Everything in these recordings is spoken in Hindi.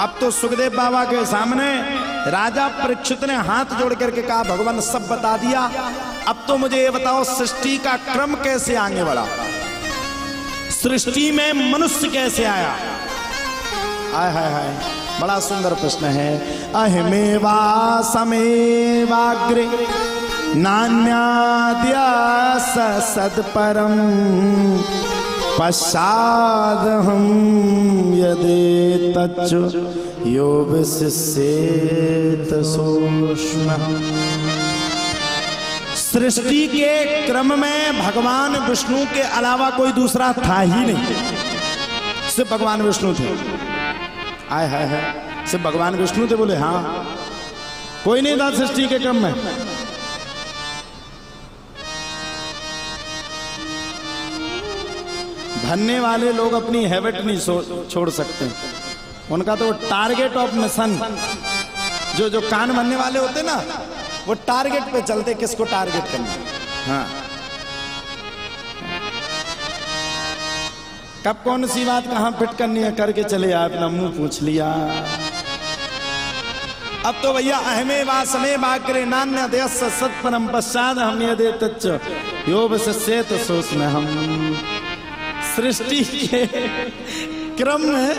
अब तो सुखदेव बाबा के सामने राजा परीक्षित ने हाथ जोड़ करके कहा, भगवान सब बता दिया, अब तो मुझे ये बताओ सृष्टि का क्रम कैसे आगे बढ़ा, सृष्टि में मनुष्य कैसे आया। आय हाय हाय, बड़ा सुंदर प्रश्न है। अहमेवा समेवाग्रे नान्याद्य सदपरम पश्चादहं यदि तच्च यो विशिष्येत सूक्ष्मः। सृष्टि के क्रम में भगवान विष्णु के अलावा कोई दूसरा था ही नहीं, सिर्फ भगवान विष्णु थे। आय हाय हाय, सिर्फ भगवान विष्णु थे? बोले हाँ, कोई नहीं था सृष्टि के क्रम में। भन्ने वाले लोग अपनी हैबिट नहीं छोड़ सकते, उनका तो टारगेट ऑफ मिशन, जो कान भरने वाले होते ना, वो टारगेट पे चलते, किसको टारगेट करना। हाँ, कब कौन सी बात कहां फिट करनी है करके चले आए, अपना मुंह पूछ लिया। अब तो भैया अहमे वासमे बाकरे नान्य देश सत्परम पश्चाद हम यदि तच्च यो विशिष्येत सूक्ष्मः। हम सृष्टि के क्रम में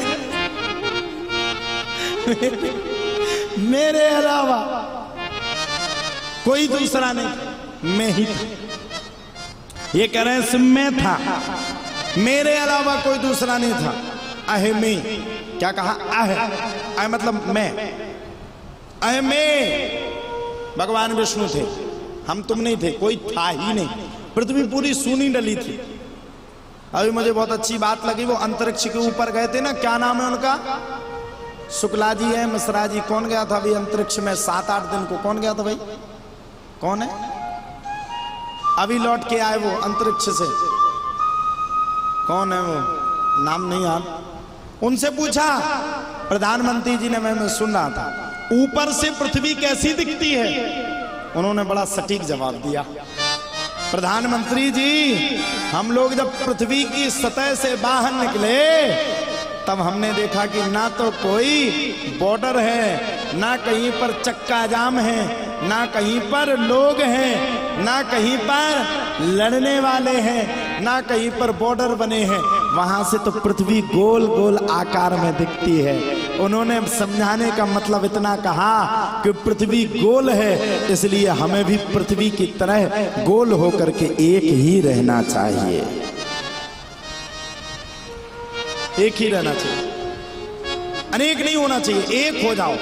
मेरे अलावा कोई दूसरा नहीं, मैं ही था। ये कह रहे हैं सिम में था, मेरे अलावा कोई दूसरा नहीं था। अहमे, क्या कहा? अह मतलब मैं, अहमे भगवान विष्णु थे, हम तुम नहीं थे, कोई था ही नहीं, पृथ्वी पूरी सूनी डली थी। अभी मुझे बहुत अच्छी बात लगी, वो अंतरिक्ष के ऊपर गए थे ना, क्या नाम है उनका? शुक्ला जी है, मिश्रा जी, कौन गया था अभी अंतरिक्ष में 7-8 दिन को? कौन गया था भाई? कौन है? अभी लौट के आए वो अंतरिक्ष से, कौन है वो? नाम नहीं याद। उनसे पूछा प्रधानमंत्री जी ने, मैं सुन रहा था, ऊपर से पृथ्वी कैसी दिखती है? उन्होंने बड़ा सटीक जवाब दिया, प्रधानमंत्री जी हम लोग जब पृथ्वी की सतह से बाहर निकले तब हमने देखा कि ना तो कोई बॉर्डर है, ना कहीं पर चक्का जाम है, ना कहीं पर लोग हैं, ना कहीं पर लड़ने वाले हैं, ना कहीं पर बॉर्डर बने हैं। वहां से तो पृथ्वी गोल गोल आकार में दिखती है। उन्होंने समझाने का मतलब इतना कहा कि पृथ्वी गोल है, इसलिए हमें भी पृथ्वी की तरह गोल होकर के एक ही रहना चाहिए, एक ही रहना चाहिए, अनेक नहीं होना चाहिए, एक हो जाओ।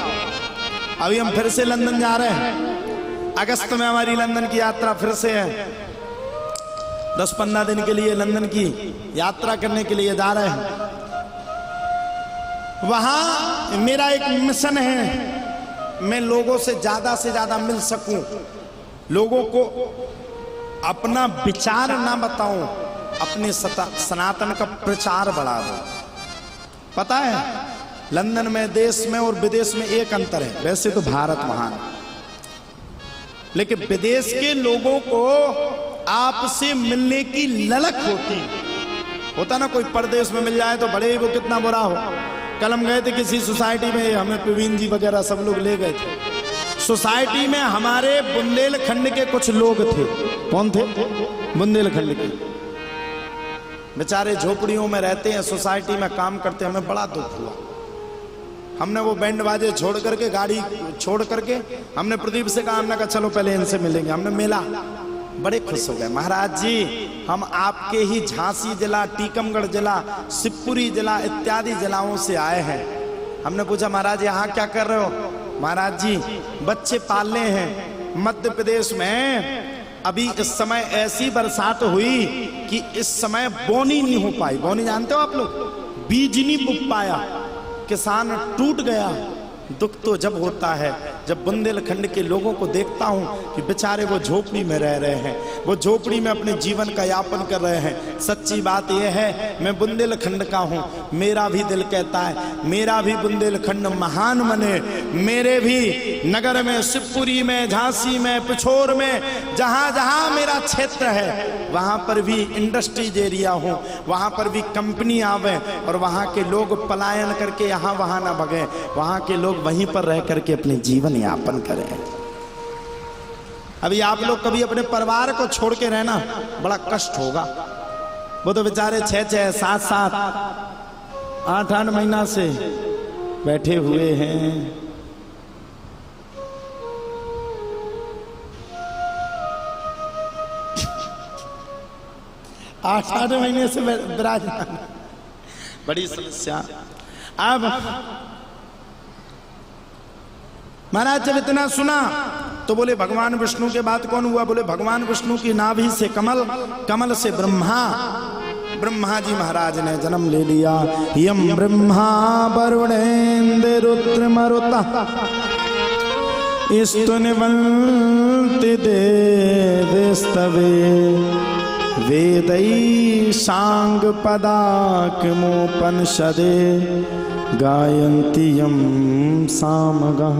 अभी हम फिर से लंदन जा रहे हैं, अगस्त में हमारी लंदन की यात्रा फिर से है। 10-15 दिन के लिए लंदन की यात्रा करने के लिए जा रहे हैं। वहां मेरा एक मिशन है, मैं लोगों से ज्यादा मिल सकूं, लोगों को अपना विचार ना बताऊं, अपने सनातन का प्रचार बढ़ा दूं। पता है लंदन में देश में और विदेश में एक अंतर है, वैसे तो भारत महान, लेकिन विदेश के लोगों को आपसे मिलने की ललक होती है। होता ना, कोई परदेश में मिल जाए तो बड़े ही वो कितना बुरा हो। कल हम गए थे किसी सोसाइटी में, हमें प्रवीण जी वगैरह सब लोग ले गए थे। सोसाइटी में हमारे बुंदेलखंड के कुछ लोग थे। कौन थे? बुंदेलखंड के, बेचारे झोपड़ियों में रहते हैं, सोसाइटी में काम करते हैं। हमें बड़ा दुख हुआ। हमने वो बैंड बाजे छोड़ करके, गाड़ी छोड़ करके, हमने प्रदीप से कहा, हमने कहा चलो पहले इनसे मिलेंगे। हमने मिला, बड़े खुश हो गए। महाराज जी हम आपके ही झांसी जिला, टीकमगढ़ जिला, शिवपुरी जिला इत्यादि जिलाओं से आए हैं। हमने पूछा महाराज यहाँ क्या कर रहे हो? महाराज जी बच्चे पालने हैं। मध्य प्रदेश में अभी इस समय ऐसी बरसात हुई कि इस समय बोनी नहीं हो पाई। बोनी जानते हो आप लोग? बीज नहीं बुक पाया, किसान टूट गया। दुख तो जब होता है जब बुंदेलखंड के लोगों को देखता हूं कि बेचारे वो झोपड़ी में रह रहे हैं, वो झोपड़ी में अपने जीवन का यापन कर रहे हैं। सच्ची बात यह है, मैं बुंदेलखंड का हूँ, मेरा भी दिल कहता है मेरा भी बुंदेलखंड महान बने, मेरे भी नगर में, शिवपुरी में, झांसी में, पिछोर में, जहाँ जहाँ मेरा क्षेत्र है वहाँ पर भी इंडस्ट्रीज एरिया हो, वहाँ पर भी कंपनी आवे और वहाँ के लोग पलायन करके यहाँ वहाँ ना भगे, वहाँ के लोग वहीं पर रह करके अपने जीवन यापन करें। अभी आप लोग कभी अपने परिवार को छोड़ के रहना बड़ा कष्ट होगा। वो तो बेचारे 6-6, 7-7, 8-8 महीना से बैठे हुए हैं। आठ महीने से विराजमान, बड़ी समस्या। अब महाराज जब इतना सुना तो बोले भगवान विष्णु के बाद कौन हुआ? बोले भगवान विष्णु की नाभि से कमल, कमल से ब्रह्मा, ब्रह्मा जी महाराज ने जन्म ले लिया। यम ब्रह्मा वरुणेन्द्र रुद्र मरुता स्तुनिवन्ति देवस्तवे वेदै सांग पदाकमोपनिषदे गायन्ति यं सामगः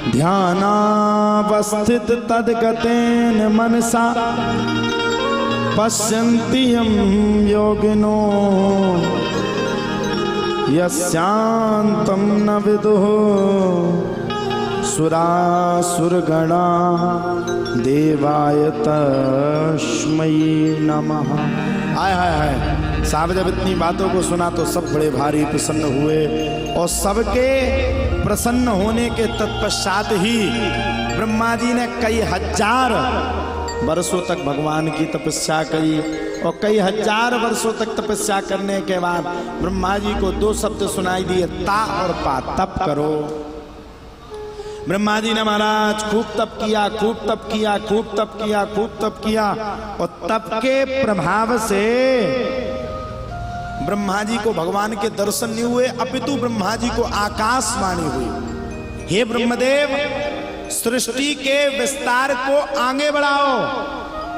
ध्यानावस्थित तद्गतेन मनसा पश्यन्ति यं योगिनो यस्यान्तं न विदुः सुरासुरगणा देवाय तस्मै नमः। हाय हाय हाय, साहब जब इतनी बातों को सुना तो सब बड़े भारी प्रसन्न हुए और सबके प्रसन्न होने के तत्पश्चात ही ब्रह्मा जी ने कई हजार वर्षों तक भगवान की तपस्या करी और कई हजार वर्षों तक तपस्या करने के बाद ब्रह्मा जी को 2 शब्द सुनाई दिए, ता और पा, तप करो। ब्रह्मा जी ने महाराज खूब तप किया, खूब तप किया, खूब तप किया, खूब तप किया और तप के प्रभाव से ब्रह्मा जी को भगवान के दर्शन नहीं हुए, अपितु ब्रह्मा जी को आकाशवाणी हुई, हे ब्रह्मदेव सृष्टि के विस्तार को आगे बढ़ाओ।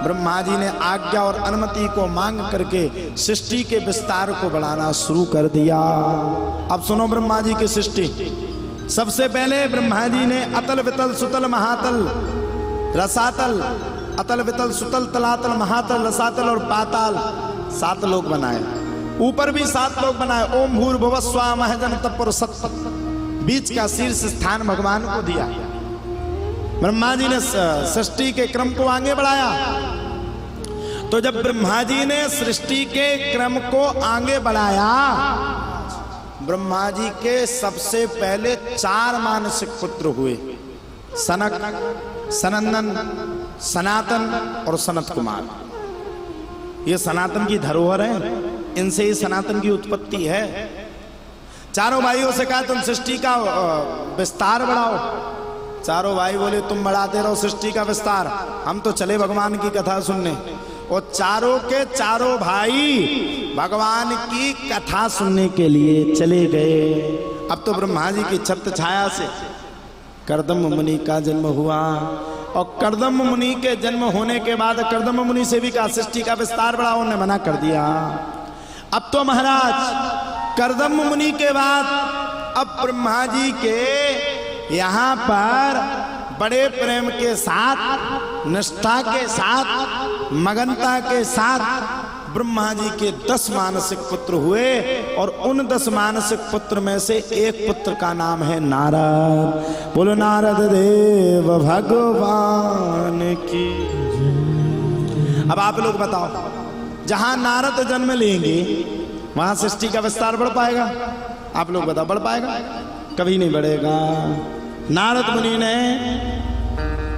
ब्रह्मा जी ने आज्ञा और अनुमति को मांग करके सृष्टि के विस्तार को बढ़ाना शुरू कर दिया। अब सुनो ब्रह्मा जी की सृष्टि। सबसे पहले ब्रह्मा जी ने अतल वितल सुतल महातल रसातल, अतल वितल सुतल तलातल महातल रसातल और पाताल 7 लोक बनाए। ऊपर भी 7 लोक बनाए। ओम भूर्भुवः स्वः महजन तत्पुरुष सत्त, बीच का शीर्ष स्थान भगवान को दिया। ब्रह्मा जी ने सृष्टि के क्रम को आगे बढ़ाया। तो जब ब्रह्मा जी ने सृष्टि के क्रम को आगे बढ़ाया, ब्रह्मा जी के सबसे पहले 4 मानसिक पुत्र हुए, सनक, सनंदन, सनातन और सनत कुमार। ये सनातन की धरोहर है, इनसे ही सनातन की उत्पत्ति है। चारों भाइयों से कहा तुम सृष्टि का विस्तार बढ़ाओ। चारों भाई बोले तुम बढ़ाते रहो सृष्टि का विस्तार, हम तो चले भगवान की कथा सुनने। और चारों के चारों भाई भगवान की कथा सुनने के लिए चले गए। अब तो ब्रह्मा जी की छत्र छाया से कर्दम मुनि का जन्म हुआ और कर्दम मुनि के जन्म होने के बाद कर्दम मुनि से भी कहा सृष्टि का विस्तार बढ़ाओ, उन्होंने मना कर दिया। अब तो महाराज कर्दम मुनि के बाद अब ब्रह्मा जी के यहाँ पर बड़े प्रेम के साथ, निष्ठा के साथ, मगनता के साथ ब्रह्मा जी के 10 मानसिक पुत्र हुए और उन 10 मानसिक पुत्र में से एक पुत्र का नाम है नारद। बोलो नारद देव भगवान की। अब आप लोग बताओ, जहां नारद जन्म लेंगे वहां सृष्टि का विस्तार बढ़ पाएगा? आप लोग बताओ, बढ़ पाएगा? कभी नहीं बढ़ेगा। नारद मुनि ने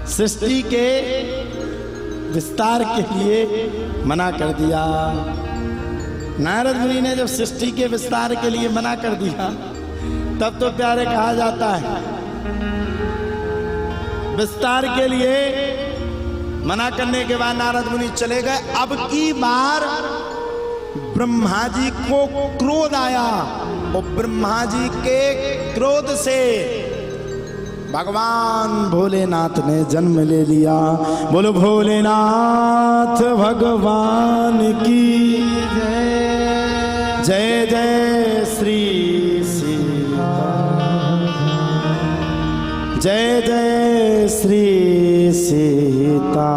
सृष्टि के विस्तार के लिए मना कर दिया। नारद मुनि ने जब सृष्टि के विस्तार के लिए मना कर दिया, तब तो प्यारे कहा जाता है विस्तार के लिए मना करने के बाद नारद मुनि चले गए। अब की बार ब्रह्मा जी को क्रोध आया और ब्रह्मा जी के क्रोध से भगवान भोलेनाथ ने जन्म ले लिया। बोलो भोलेनाथ भगवान की जय। जय जय श्री सीता, जय जय श्री सीता।